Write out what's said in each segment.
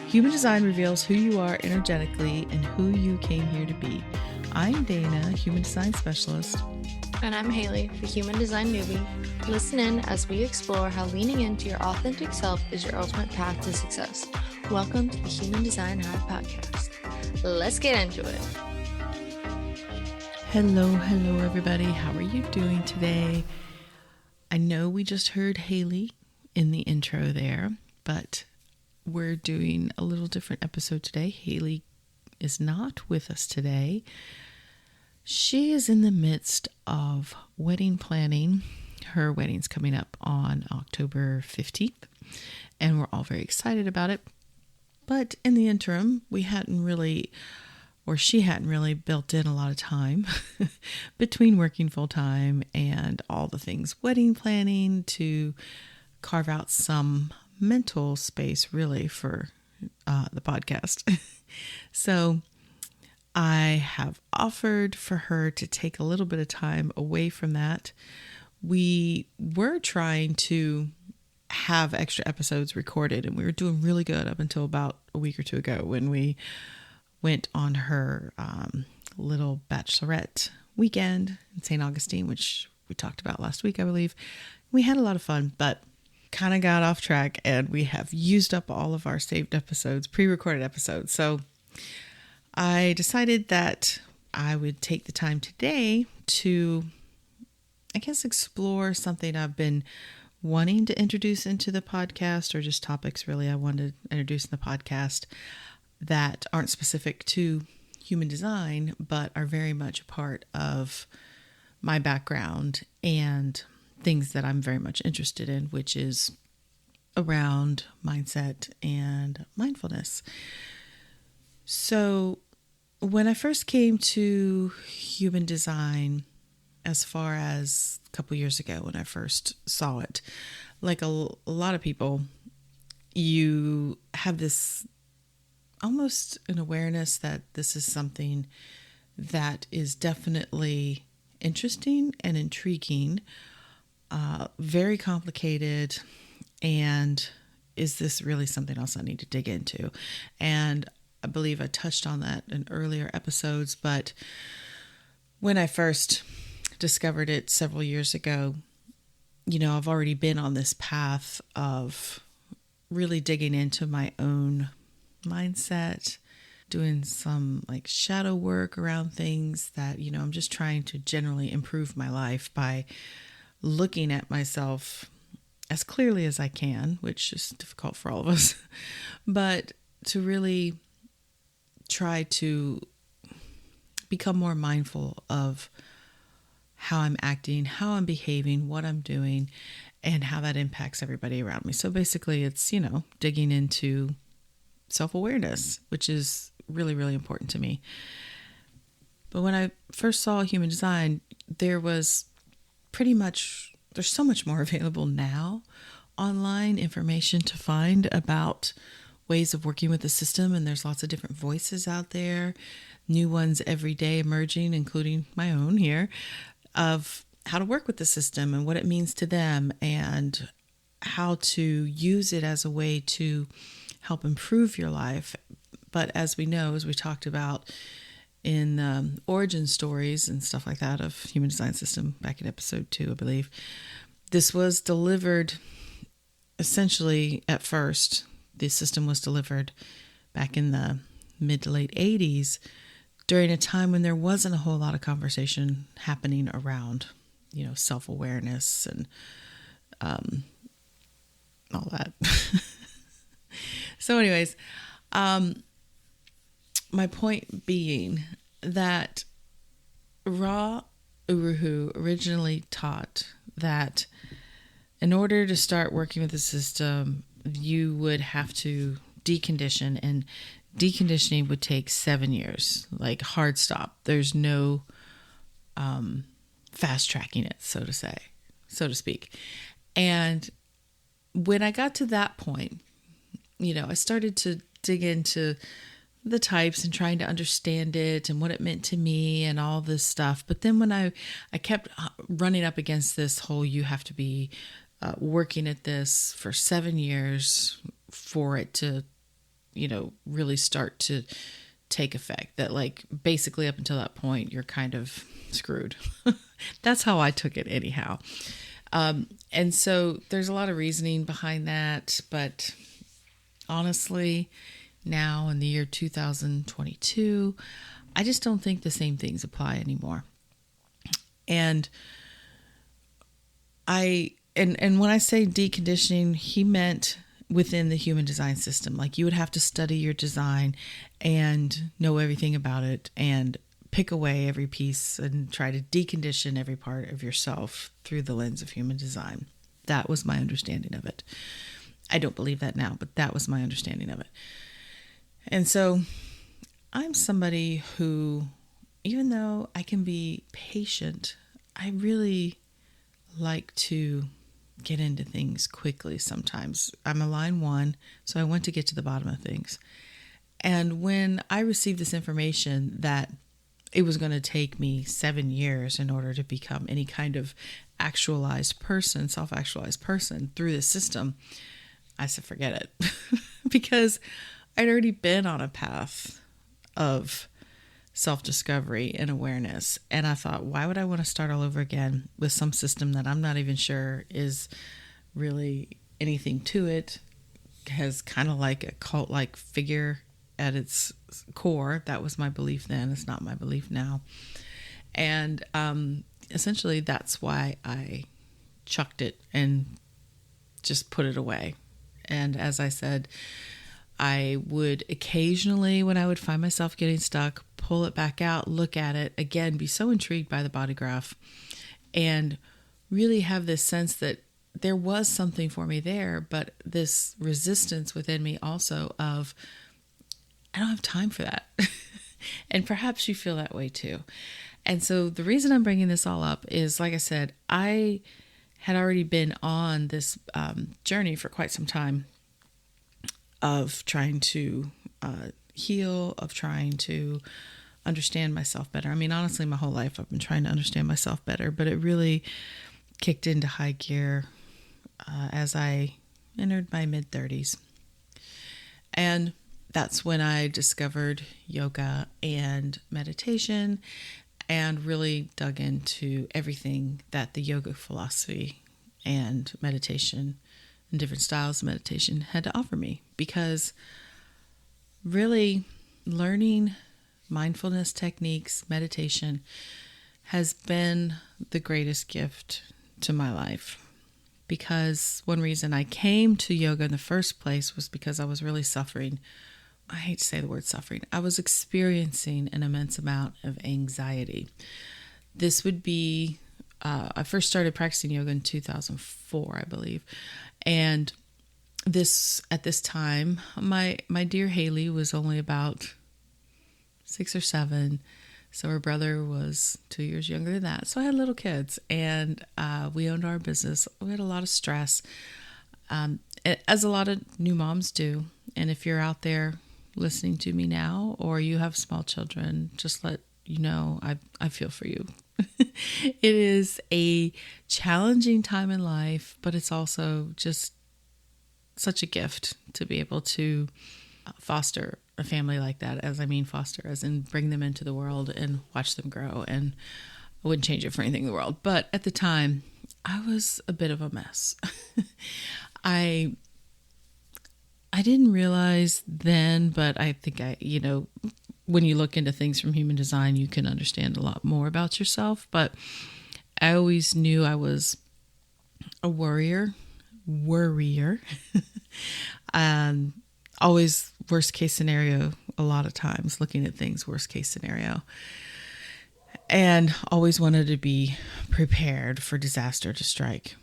Human design reveals who you are energetically and who you came here to be. I'm Dana, human design specialist. And I'm Haley, the human design newbie. Listen in as we explore how leaning into your authentic self is your ultimate path to success. Welcome to the Human Design Hive podcast. Let's get into it. Hello, everybody. How are you doing today? I know we just heard Haley in the intro there, but we're doing a little different episode today. Haley is not with us today. She is in the midst of wedding planning. Her wedding's coming up on October 15th, and we're all very excited about it. But in the interim, she hadn't really built in a lot of time between working full-time and all the things wedding planning to carve out some mental space really for the podcast. So I have offered for her to take a little bit of time away from that. We were trying to have extra episodes recorded, and we were doing really good up until about a week or two ago when we went on her little bachelorette weekend in St. Augustine, which we talked about last week, I believe. We had a lot of fun, but kind of got off track, and we have used up all of our saved episodes, pre-recorded episodes. So I decided that I would take the time today to, I guess, explore something I've been wanting to introduce into the podcast, or just topics really I wanted to introduce in the podcast that aren't specific to human design, but are very much a part of my background and things that I'm very much interested in, which is around mindset and mindfulness. So when I first came to human design, as far as a couple years ago when I first saw it, like a lot of people, you have this almost an awareness that this is something that is definitely interesting and intriguing, very complicated, and is this really something else I need to dig into? And I believe I touched on that in earlier episodes, but when I first discovered it several years ago, I've already been on this path of really digging into my own mindset, doing some like shadow work around things that, I'm just trying to generally improve my life by looking at myself as clearly as I can, which is difficult for all of us, but to really try to become more mindful of how I'm acting, how I'm behaving, what I'm doing, and how that impacts everybody around me. So basically it's, digging into self-awareness, which is really, really important to me. But when I first saw human design, there's so much more available now, online information to find about ways of working with the system. And there's lots of different voices out there, new ones every day emerging, including my own here, of how to work with the system and what it means to them and how to use it as a way to help improve your life. But as we know, as we talked about in origin stories and stuff like that of human design system back in episode 2, I believe, this was delivered essentially at first. The system was delivered back in the mid to late 80s during a time when there wasn't a whole lot of conversation happening around, self-awareness and all that. So anyways, my point being that Ra Uru originally taught that in order to start working with the system, you would have to decondition, and deconditioning would take 7 years, like hard stop. There's no fast tracking it, so to speak. And when I got to that point, I started to dig into the types and trying to understand it and what it meant to me and all this stuff. But then when I kept running up against this whole, you have to be working at this for 7 years for it to, really start to take effect. That like basically up until that point, you're kind of screwed. That's how I took it anyhow. And so there's a lot of reasoning behind that. But honestly, now in the year 2022, I just don't think the same things apply anymore. And and when I say deconditioning, he meant within the human design system. Like you would have to study your design and know everything about it and pick away every piece and try to decondition every part of yourself through the lens of human design. That was my understanding of it. I don't believe that now, but that was my understanding of it. And so I'm somebody who, even though I can be patient, I really like to get into things quickly sometimes. I'm a line 1, so I want to get to the bottom of things. And when I received this information that it was going to take me 7 years in order to become any kind of actualized person, self-actualized person through this system, I said, forget it. Because I'd already been on a path of self-discovery and awareness. And I thought, why would I want to start all over again with some system that I'm not even sure is really anything to it? Has kind of like a cult-like figure at its core. That was my belief then. It's not my belief now. And essentially that's why I chucked it and just put it away. And as I said, I would occasionally, when I would find myself getting stuck, pull it back out, look at it again, be so intrigued by the body graph, and really have this sense that there was something for me there, but this resistance within me also of, I don't have time for that. And perhaps you feel that way too. And so the reason I'm bringing this all up is, like I said, I had already been on this journey for quite some time of trying to heal, of trying to understand myself better. I mean, honestly, my whole life I've been trying to understand myself better, but it really kicked into high gear as I entered my mid-30s. And that's when I discovered yoga and meditation and really dug into everything that the yoga philosophy and meditation and different styles of meditation had to offer me. Because really learning mindfulness techniques, meditation, has been the greatest gift to my life. Because one reason I came to yoga in the first place was because I was really suffering. I hate to say the word suffering. I was experiencing an immense amount of anxiety. This would be, I first started practicing yoga in 2004, I believe. And at this time, my dear Haley was only about 6 or 7. So her brother was 2 years younger than that. So I had little kids, and we owned our business. We had a lot of stress, as a lot of new moms do. And if you're out there listening to me now, or you have small children, just let you know, I feel for you. It is a challenging time in life, but it's also just such a gift to be able to foster a family like that. As I mean foster, as in bring them into the world and watch them grow. And I wouldn't change it for anything in the world. But at the time, I was a bit of a mess. I didn't realize then, but I think when you look into things from human design, you can understand a lot more about yourself. But I always knew I was a worrier, always worst case scenario, a lot of times looking at things, worst case scenario, and always wanted to be prepared for disaster to strike.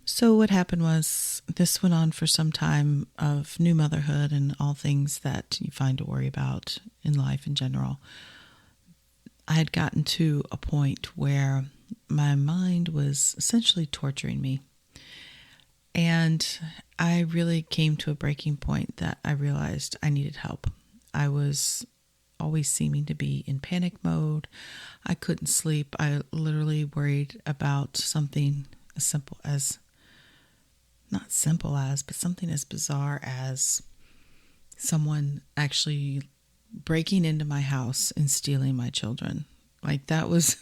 So what happened was this went on for some time of new motherhood and all things that you find to worry about in life in general. I had gotten to a point where my mind was essentially torturing me. And I really came to a breaking point that I realized I needed help. I was always seeming to be in panic mode. I couldn't sleep. I literally worried about something as simple as, not simple as, but something as bizarre as someone actually breaking into my house and stealing my children. Like that was,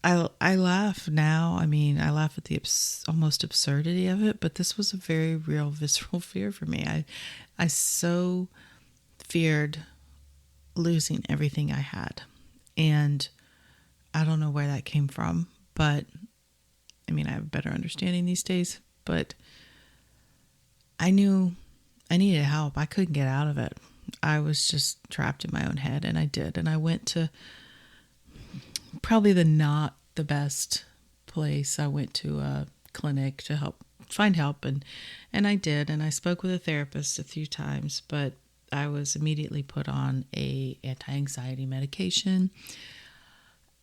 I laugh now. I mean, I laugh at the almost absurdity of it, but this was a very real visceral fear for me. I so feared losing everything I had. And I don't know where that came from, but I mean, I have a better understanding these days, but I knew I needed help. I couldn't get out of it. I was just trapped in my own head, and I did. And I went to probably not the best place. I went to a clinic to find help, and I did. And I spoke with a therapist a few times, but I was immediately put on a anti-anxiety medication.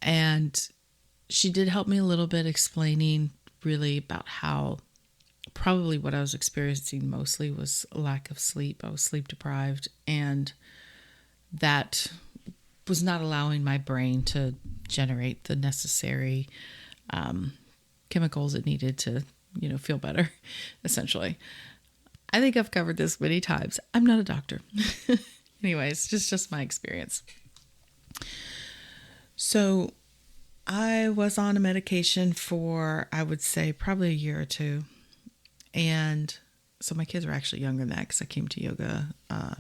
And she did help me a little bit, explaining really about how probably what I was experiencing mostly was a lack of sleep. I was sleep deprived, and that was not allowing my brain to generate the necessary chemicals it needed to, feel better, essentially. I think I've covered this many times. I'm not a doctor. Anyways, just my experience. So I was on a medication for, I would say, probably a year or two. And so my kids were actually younger than that, because I came to yoga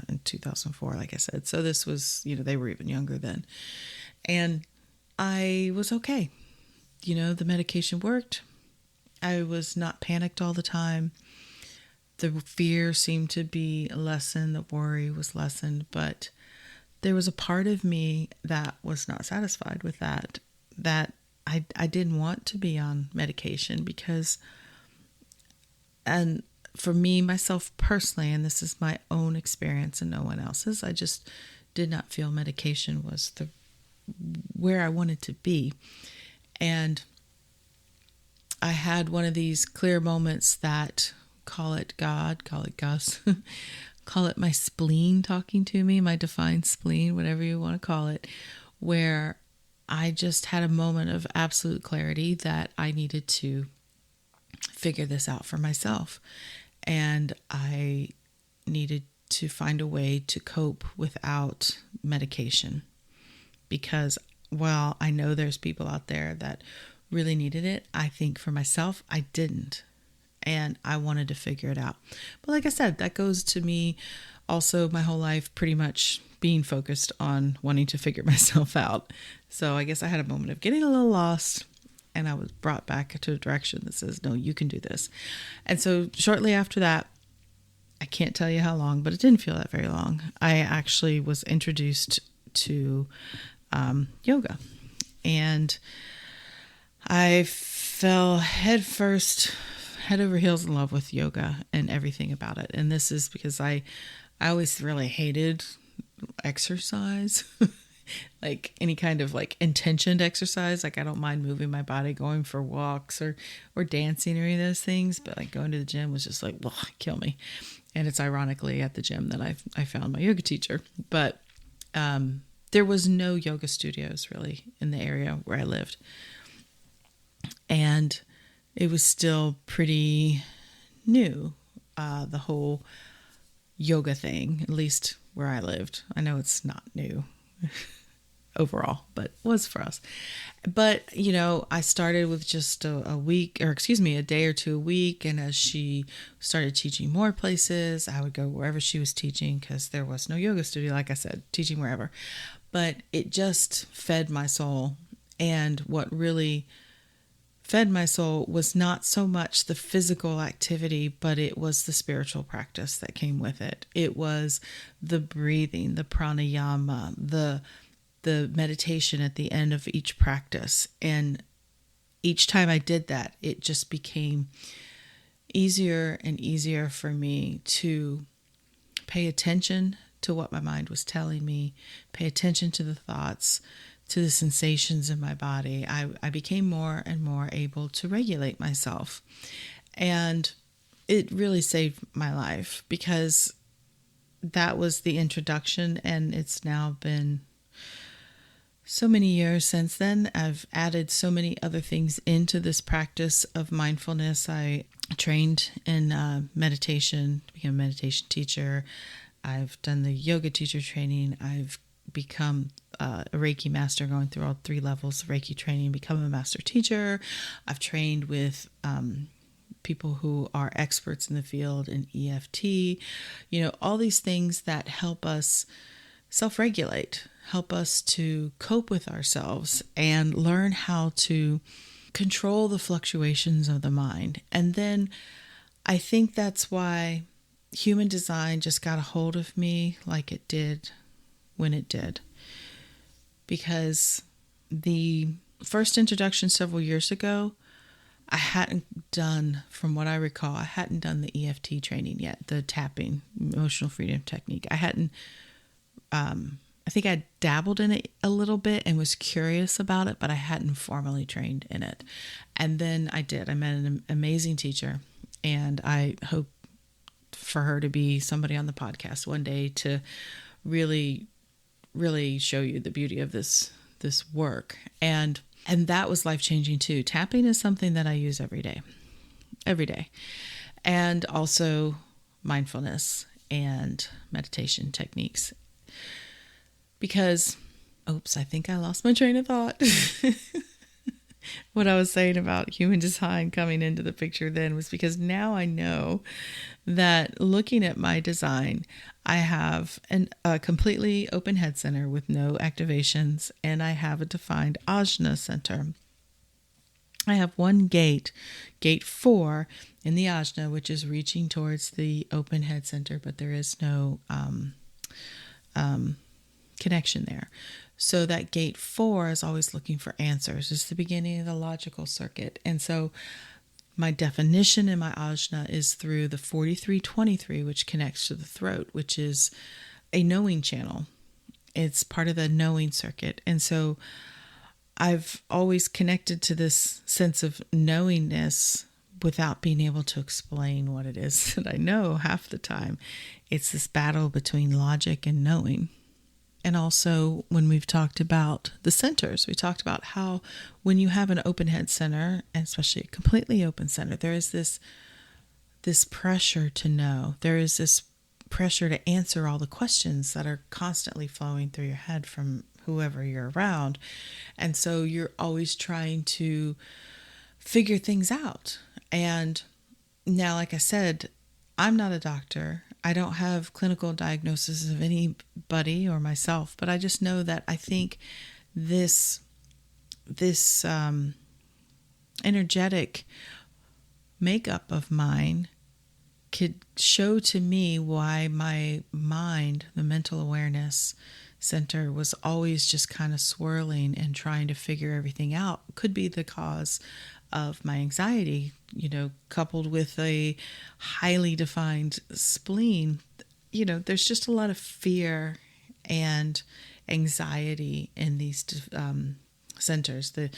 in 2004, like I said. So this was, they were even younger then. And I was okay. The medication worked. I was not panicked all the time. The fear seemed to be lessened. The worry was lessened. But there was a part of me that was not satisfied with that I didn't want to be on medication, because, and for me, myself personally, and this is my own experience and no one else's, I just did not feel medication was where I wanted to be. And I had one of these clear moments that, call it God, call it Gus, call it my spleen talking to me, my defined spleen, whatever you want to call it, where I just had a moment of absolute clarity that I needed to figure this out for myself. And I needed to find a way to cope without medication, because while I know there's people out there that really needed it, I think for myself, I didn't. And I wanted to figure it out. But like I said, that goes to me also my whole life pretty much being focused on wanting to figure myself out. So I guess I had a moment of getting a little lost, and I was brought back to a direction that says, no, you can do this. And so shortly after that, I can't tell you how long, but it didn't feel that very long, I actually was introduced to yoga. And I fell head over heels in love with yoga and everything about it. And this is because I always really hated exercise, like any kind of like intentioned exercise. Like I don't mind moving my body, going for walks or dancing or any of those things, but like going to the gym was just like, well, kill me. And it's ironically at the gym that I found my yoga teacher. But there was no yoga studios really in the area where I lived. And it was still pretty new, the whole yoga thing, at least where I lived. I know it's not new overall, but was for us. But, I started with just a day or two a week. And as she started teaching more places, I would go wherever she was teaching, because there was no yoga studio, like I said, teaching wherever. But it just fed my soul. And what really fed my soul was not so much the physical activity, but it was the spiritual practice that came with it. It was the breathing, the pranayama, the meditation at the end of each practice. And each time I did that, it just became easier and easier for me to pay attention to what my mind was telling me, pay attention to the thoughts, to the sensations in my body. I became more and more able to regulate myself. And it really saved my life, because that was the introduction, and it's now been so many years since then. I've added so many other things into this practice of mindfulness. I trained in meditation, became a meditation teacher. I've done the yoga teacher training. I've become a Reiki master, going through all 3 levels of Reiki training, become a master teacher. I've trained with people who are experts in the field in EFT, all these things that help us self-regulate, help us to cope with ourselves and learn how to control the fluctuations of the mind. And then I think that's why human design just got a hold of me like it did when it did. Because the first introduction several years ago, I hadn't done, from what I recall, I hadn't done the EFT training yet, the tapping, emotional freedom technique. I hadn't, I think I dabbled in it a little bit and was curious about it, but I hadn't formally trained in it. And then I did. I met an amazing teacher, and I hope for her to be somebody on the podcast one day to really, really show you the beauty of this work. And that was life-changing too. Tapping is something that I use every day. And also mindfulness and meditation techniques. Because, I think I lost my train of thought. What I was saying about human design coming into the picture then was because now I know that looking at my design, I have a completely open head center with no activations, and I have a defined ajna center. I have one gate 4 in the ajna, which is reaching towards the open head center, but there is no connection there. So that gate 4 is always looking for answers. It's the beginning of the logical circuit. And so my definition in my ajna is through the 4323, which connects to the throat, which is a knowing channel. It's part of the knowing circuit. And so I've always connected to this sense of knowingness without being able to explain what it is that I know half the time. It's this battle between logic and knowing. And also, when we've talked about the centers, we talked about how when you have an open head center, and especially a completely open center, there is this pressure to know. There is this pressure to answer all the questions that are constantly flowing through your head from whoever you're around. And so you're always trying to figure things out. And now, like I said, I'm not a doctor. I don't have clinical diagnosis of anybody or myself, but I just know that I think this energetic makeup of mine could show to me why my mind, the mental awareness center, was always just kind of swirling and trying to figure everything out. Could be the cause of my anxiety, coupled with a highly defined spleen. There's just a lot of fear and anxiety in these centers. The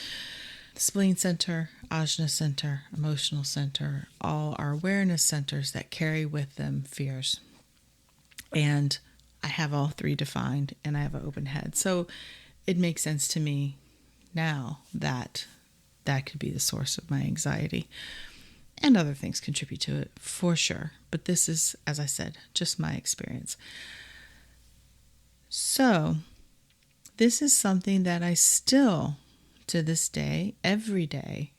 spleen center, ajna center, emotional center, all are awareness centers that carry with them fears. And I have all 3 defined, and I have an open head. So it makes sense to me now that could be the source of my anxiety. And other things contribute to it, for sure. But this is, as I said, just my experience. So this is something that I still, to this day, every day,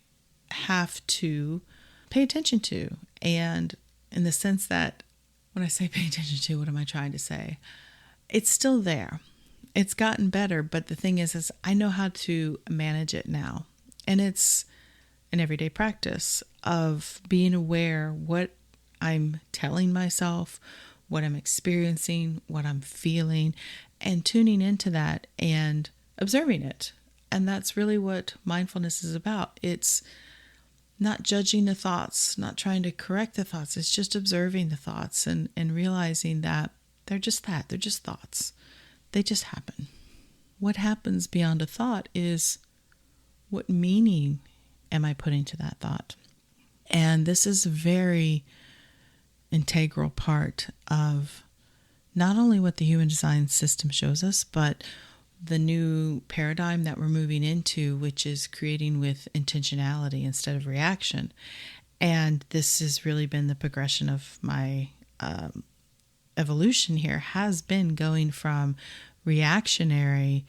have to pay attention to. And in the sense that when I say pay attention to, what am I trying to say? It's still there. It's gotten better. But the thing is I know how to manage it now. And it's an everyday practice of being aware what I'm telling myself, what I'm experiencing, what I'm feeling, and tuning into that and observing it. And that's really what mindfulness is about. It's not judging the thoughts, not trying to correct the thoughts. It's just observing the thoughts and realizing that they're just that. They're just thoughts. They just happen. What happens beyond a thought is, what meaning am I putting to that thought? And this is a very integral part of not only what the human design system shows us, but the new paradigm that we're moving into, which is creating with intentionality instead of reaction. And this has really been the progression of my evolution here, has been going from reactionary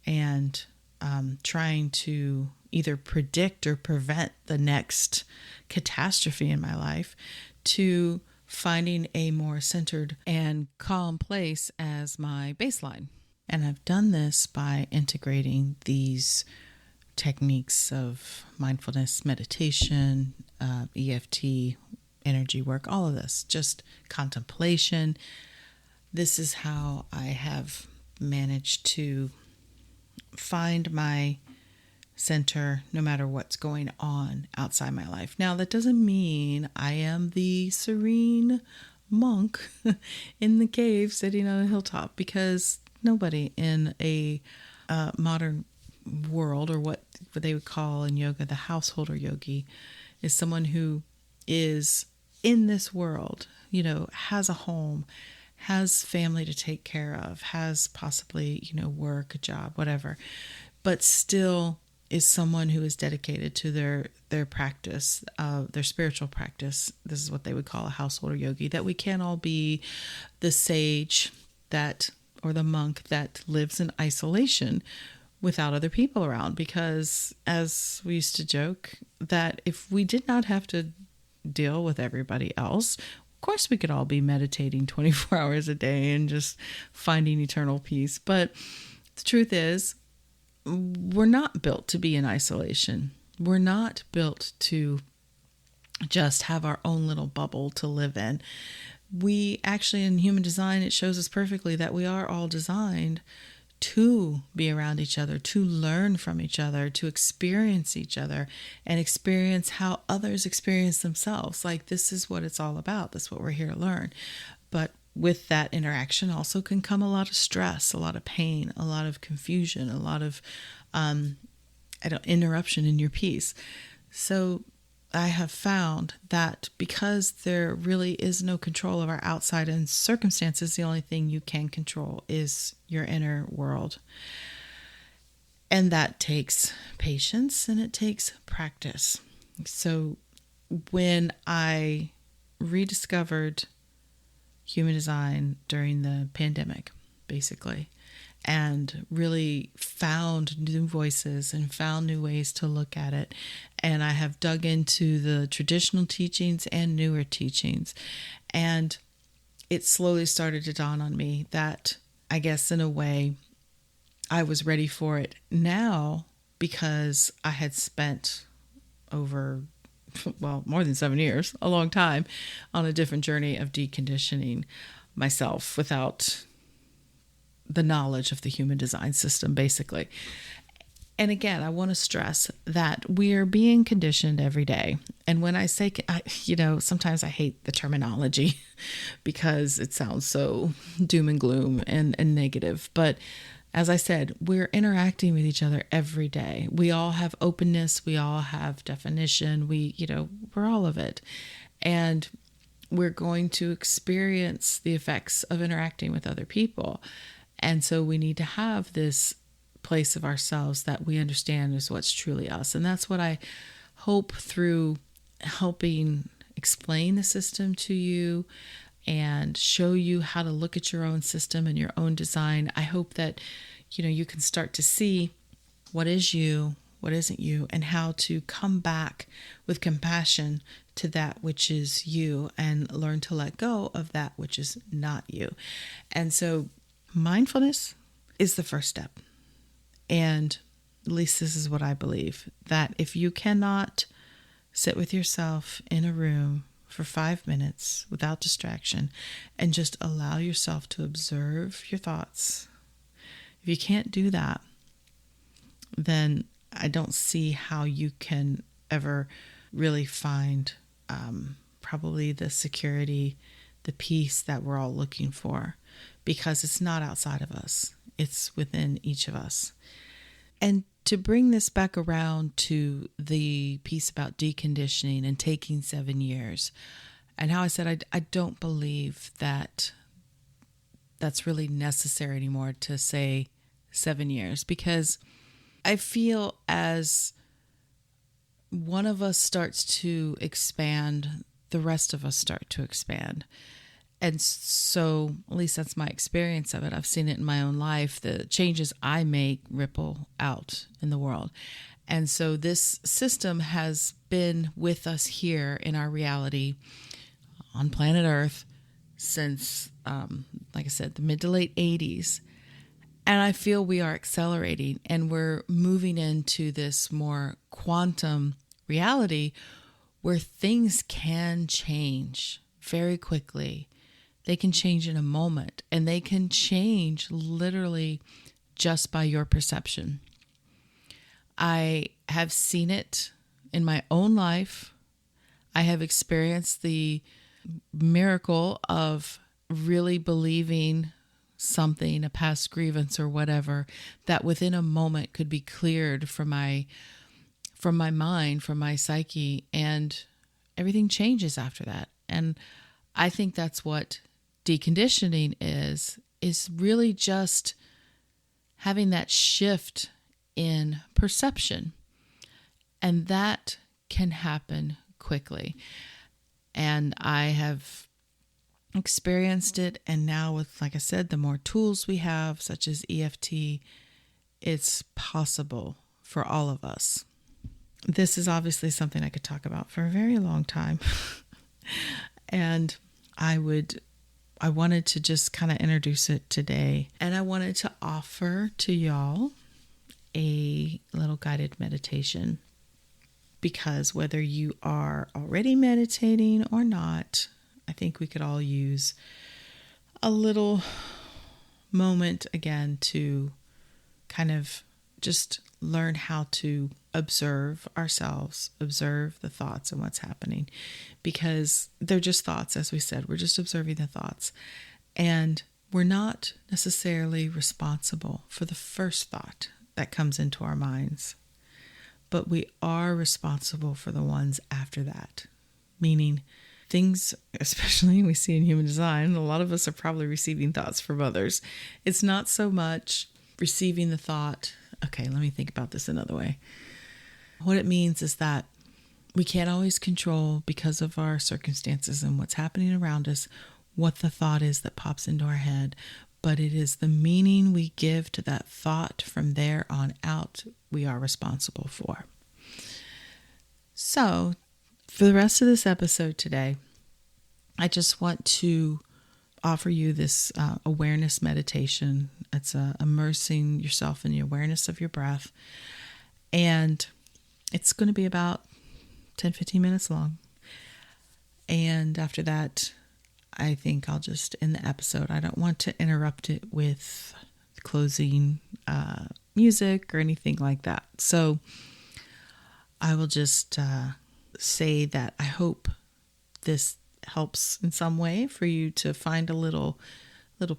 and trying to either predict or prevent the next catastrophe in my life, to finding a more centered and calm place as my baseline. And I've done this by integrating these techniques of mindfulness, meditation, EFT, energy work, all of this, just contemplation. This is how I have managed to find my center no matter what's going on outside my life. Now, that doesn't mean I am the serene monk in the cave sitting on a hilltop, because nobody in a modern world, or what they would call in yoga the householder yogi, is someone who is in this world, has a home, has family to take care of, has possibly, work, a job, whatever, but still is someone who is dedicated to their practice, their spiritual practice. This is what they would call a householder yogi, that we can't all be the sage or the monk that lives in isolation without other people around. Because, as we used to joke, that if we did not have to deal with everybody else, of course we could all be meditating 24 hours a day and just finding eternal peace. But the truth is, we're not built to be in isolation. We're not built to just have our own little bubble to live in. We actually, in human design, it shows us perfectly that we are all designed to be around each other, to learn from each other, to experience each other, and experience how others experience themselves. Like, this is what it's all about. That's what we're here to learn. But with that interaction also can come a lot of stress, a lot of pain, a lot of confusion, a lot of interruption in your peace. So I have found that because there really is no control of our outside and circumstances, the only thing you can control is your inner world. And that takes patience and it takes practice. So when I rediscovered human design during the pandemic, basically, and really found new voices and found new ways to look at it. And I have dug into the traditional teachings and newer teachings. And it slowly started to dawn on me that, I guess in a way, I was ready for it now, because I had spent more than 7 years, a long time, on a different journey of deconditioning myself without the knowledge of the human design system, basically. And again, I want to stress that we are being conditioned every day. And when I say, sometimes I hate the terminology because it sounds so doom and gloom and negative. But as I said, we're interacting with each other every day. We all have openness. We all have definition. We're all of it. And we're going to experience the effects of interacting with other people. And so we need to have this place of ourselves that we understand is what's truly us. And that's what I hope, through helping explain the system to you and show you how to look at your own system and your own design. I hope that, you can start to see what is you, what isn't you, and how to come back with compassion to that which is you and learn to let go of that which is not you. And so mindfulness is the first step. And at least this is what I believe, that if you cannot sit with yourself in a room for 5 minutes without distraction and just allow yourself to observe your thoughts, if you can't do that, then I don't see how you can ever really find probably the security, the peace that we're all looking for, because it's not outside of us. It's within each of us. And to bring this back around to the piece about deconditioning and taking 7 years, and how I said I don't believe that that's really necessary anymore to say 7 years, because I feel as one of us starts to expand, the rest of us start to expand. And so, at least that's my experience of it. I've seen it in my own life. The changes I make ripple out in the world. And so this system has been with us here in our reality on planet Earth since, like I said, the mid to late 80s. And I feel we are accelerating and we're moving into this more quantum reality where things can change very quickly. They can change in a moment, and they can change literally just by your perception. I have seen it in my own life. I have experienced the miracle of really believing something, a past grievance or whatever, that within a moment could be cleared from my mind, from my psyche, and everything changes after that. And I think that's what deconditioning is really just having that shift in perception. And that can happen quickly. And I have experienced it. And now with, like I said, the more tools we have, such as EFT, it's possible for all of us. This is obviously something I could talk about for a very long time. And I wanted to just kind of introduce it today. And I wanted to offer to y'all a little guided meditation. Because whether you are already meditating or not, I think we could all use a little moment again to kind of just learn how to observe ourselves, observe the thoughts and what's happening, because they're just thoughts. As we said, we're just observing the thoughts, and we're not necessarily responsible for the first thought that comes into our minds, but we are responsible for the ones after that. Meaning things, especially we see in human design, a lot of us are probably receiving thoughts from others. It's not so much receiving the thought. Okay, let me think about this another way. What it means is that we can't always control, because of our circumstances and what's happening around us, what the thought is that pops into our head. But it is the meaning we give to that thought from there on out we are responsible for. So, for the rest of this episode today, I just want to offer you this awareness meditation. It's immersing yourself in the awareness of your breath. And it's going to be about 10-15 minutes long. And after that, I think I'll just end the episode. I don't want to interrupt it with closing music or anything like that. So I will just say that I hope this helps in some way for you to find a little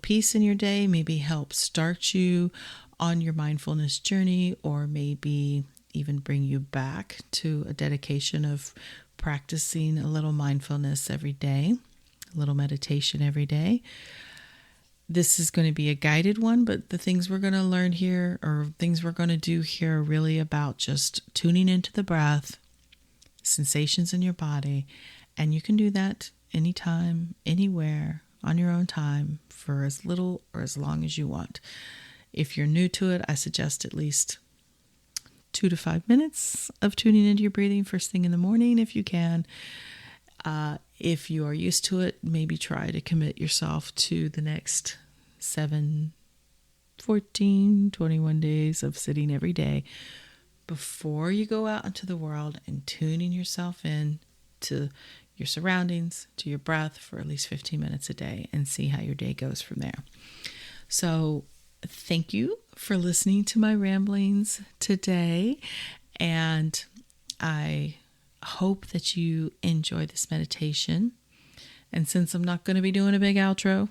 peace in your day, maybe help start you on your mindfulness journey, or maybe even bring you back to a dedication of practicing a little mindfulness every day, a little meditation every day. This is going to be a guided one, but the things we're going to learn here, or things we're going to do here, are really about just tuning into the breath, sensations in your body. And you can do that anytime, anywhere, on your own time, for as little or as long as you want. If you're new to it, I suggest at least 2 to 5 minutes of tuning into your breathing first thing in the morning, if you can. If you are used to it, maybe try to commit yourself to the next 7, 14, 21 days of sitting every day before you go out into the world, and tuning yourself in to your surroundings, to your breath for at least 15 minutes a day, and see how your day goes from there. So thank you for listening to my ramblings today, and I hope that you enjoy this meditation. And since I'm not going to be doing a big outro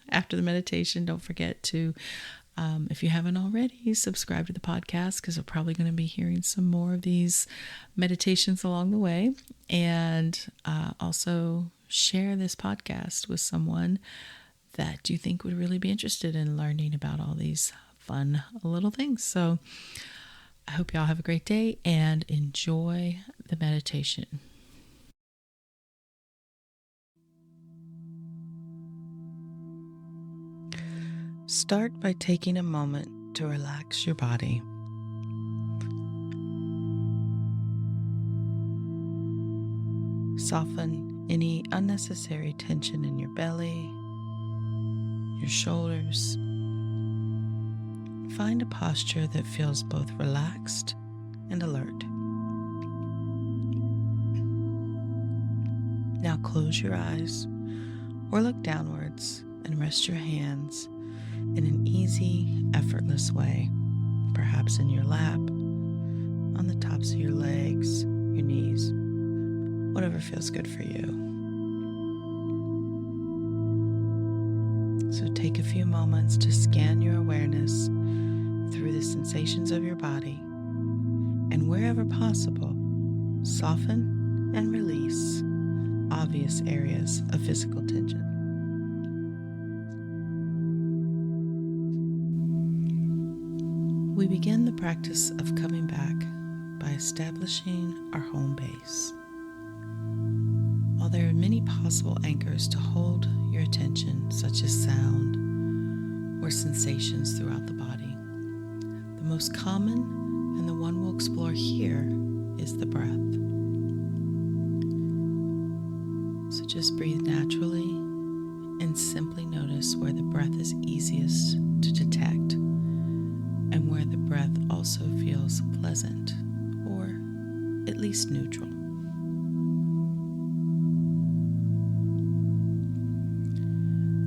after the meditation, don't forget to, if you haven't already, subscribe to the podcast, because we're probably going to be hearing some more of these meditations along the way. And also share this podcast with someone that you think would really be interested in learning about all these fun little things. So I hope y'all have a great day and enjoy the meditation. Start by taking a moment to relax your body. Soften any unnecessary tension in your belly, your shoulders. Find a posture that feels both relaxed and alert. Now close your eyes or look downwards and rest your hands in an easy, effortless way, perhaps in your lap, on the tops of your legs, your knees, whatever feels good for you. So take a few moments to scan your awareness through the sensations of your body, and wherever possible, soften and release obvious areas of physical tension. We begin the practice of coming back by establishing our home base. While there are many possible anchors to hold your attention, such as sound or sensations throughout the body, the most common and the one we'll explore here is the breath. So just breathe naturally and simply notice where the breath is easiest to detect and where the breath also feels pleasant or at least neutral.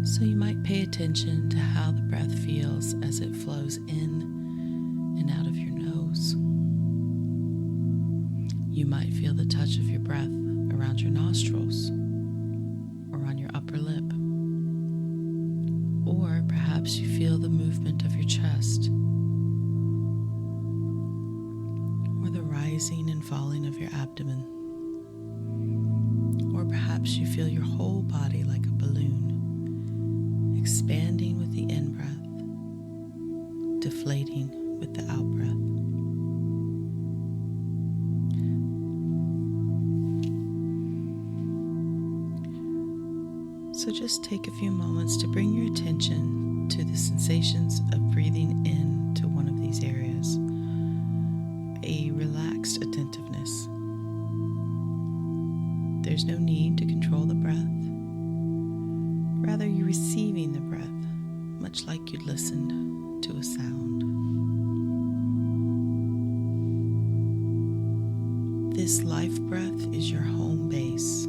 So you might pay attention to how the breath feels as it flows in and out of your nose. You might feel the touch of your breath around your nostrils or on your upper lip. Or perhaps you feel the movement of your chest or the rising and falling of your abdomen. Or perhaps you feel your whole body like a balloon, expanding with the in-breath, deflating with the out-breath. So just take a few moments to bring your attention to the sensations of breathing into one of these areas, a relaxed attentiveness. There's no need to control the breath. Rather, you're receiving the breath, much like you'd listen to a sound. This life breath is your home base,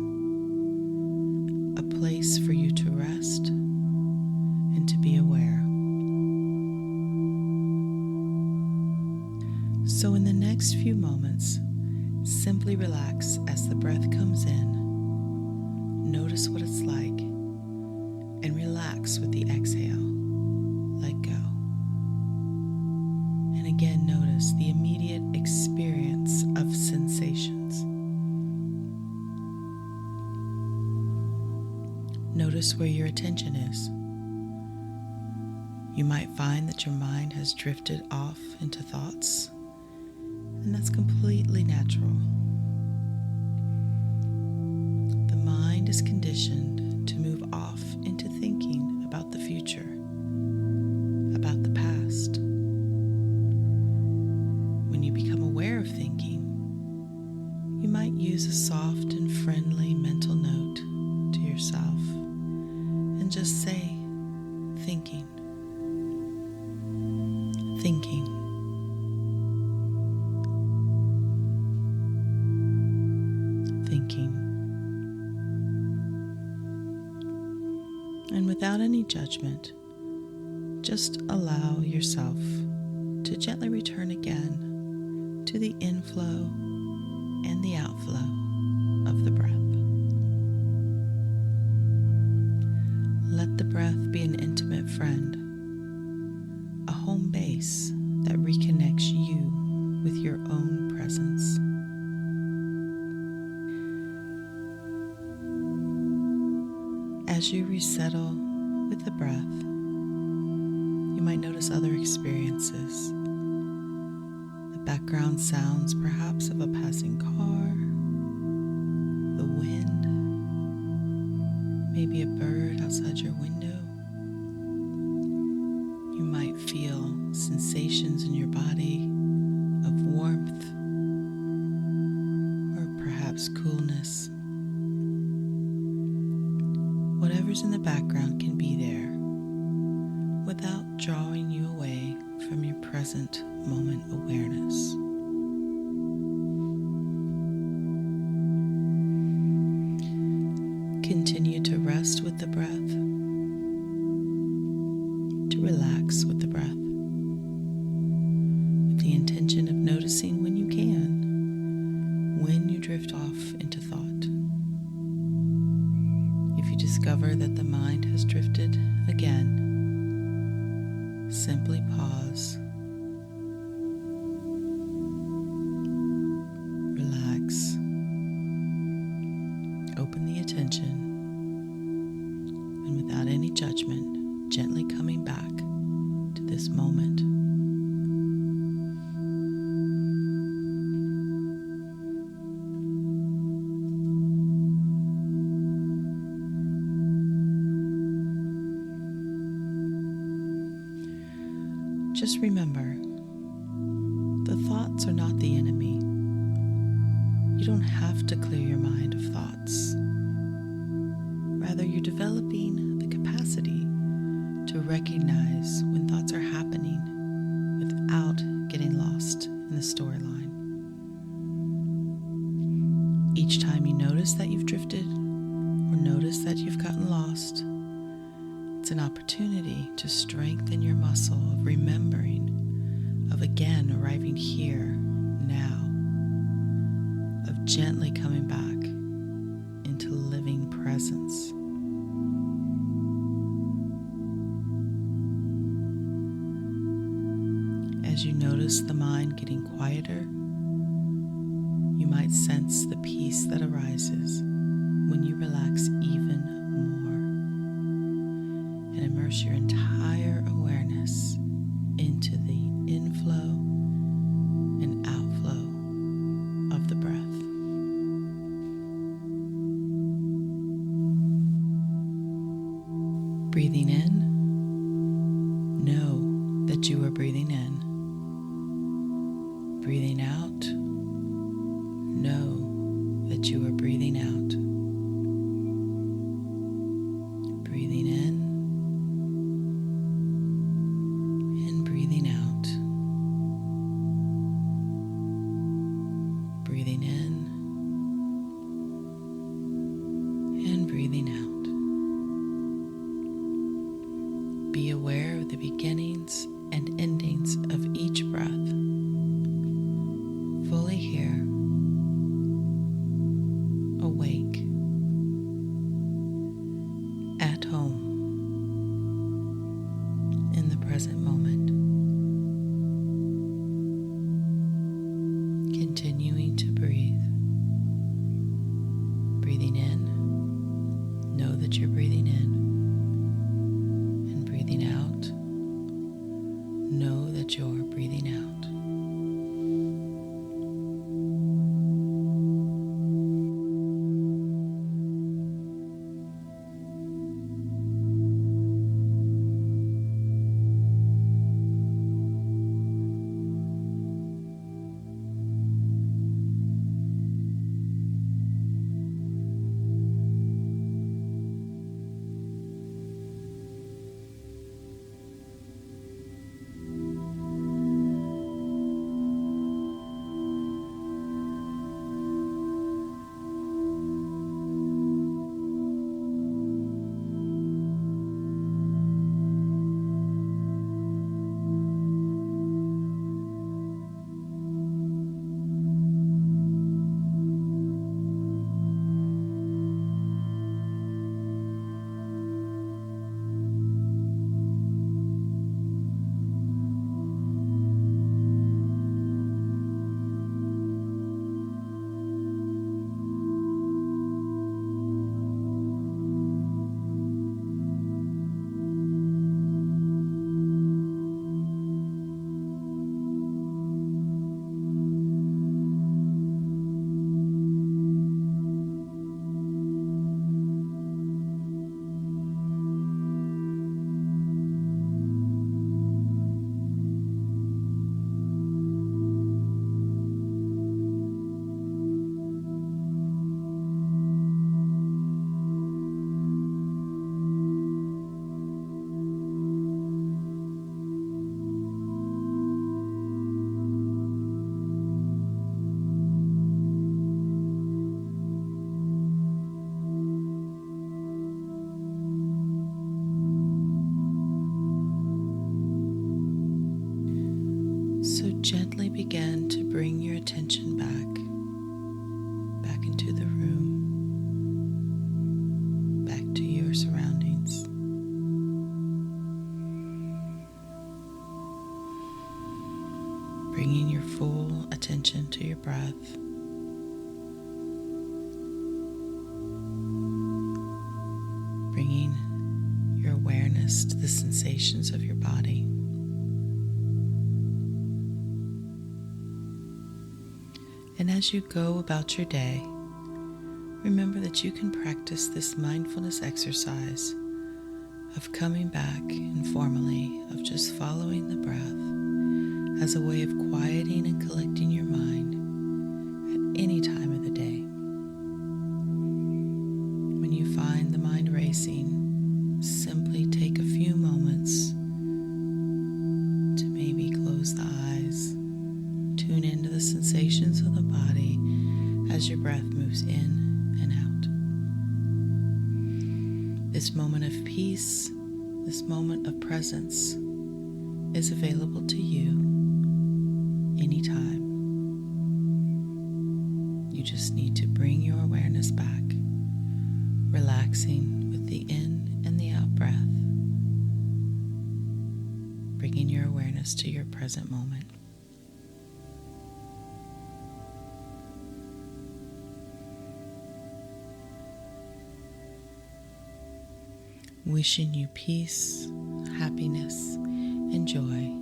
a place for you to rest and to be aware. So in the next few moments, simply relax as the breath comes in. Notice what it's like and relax with the exhale. Let go. And again, notice the immediate experience of sensations. Notice where your attention is. You might find that your mind has drifted off into thoughts, and that's completely natural. The mind is conditioned to move off into thinking about the future, about the past. When you become aware of thinking, you might use a soft and friendly mental note to yourself and just say, thinking, thinking. Thinking. And without any judgment, just allow yourself to gently return again to the inflow and the outflow of the breath. Let the breath be an intimate friend, a home base that reconnects you with your own presence. As you resettle With the breath, you might notice other experiences, the background sounds perhaps of a passing car, the wind, maybe a bird outside your window. You might feel sensations in your body of warmth or perhaps coolness. Whatever's in the background can be there without drawing you away from your present moment awareness. Continue to rest with the breath, to relax with the breath, with the intention of noticing when you can, when you drift off into thought. If you discover that the mind has drifted again, simply pause, relax, open the attention, and without any judgment, gently coming back to this moment. Just remember, the thoughts are not the enemy. You don't have to clear your mind of thoughts. Rather, you're developing the capacity to recognize when thoughts are happening without getting lost in the storyline. Each time you notice that you've drifted or notice that you've gotten lost, it's an opportunity to strengthen your muscle of remembering, of again arriving here, now, of gently coming back into living presence. As you notice the mind getting quieter, you might sense the peace that arises when you relax even more and immerse your entire awareness into the inflow and outflow of the breath. Breathing in, know that you are breathing in. Breathing out, know that you are breathing out. Breathing in and breathing out. Breathing in and breathing out. Be aware of the beginnings and endings of each breath. Fully here, awake, at home, in the present moment, continuing to breathe. Breathing in, know that you're breathing in, and breathing out, know that you're breathing out. breath. Bringing your awareness to the sensations of your body. And as you go about your day, remember that you can practice this mindfulness exercise of coming back informally, of just following the breath as a way of quieting and collecting your mind at any time of the day. When you find the mind racing, simply take a few moments to maybe close the eyes, tune into the sensations of the body as your breath moves in and out. This moment of peace, this moment of presence is available to you anytime. You just need to bring your awareness back, relaxing with the in and the out breath, bringing your awareness to your present moment. Wishing you peace, happiness, and joy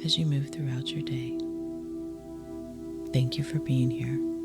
as you move throughout your day. Thank you for being here.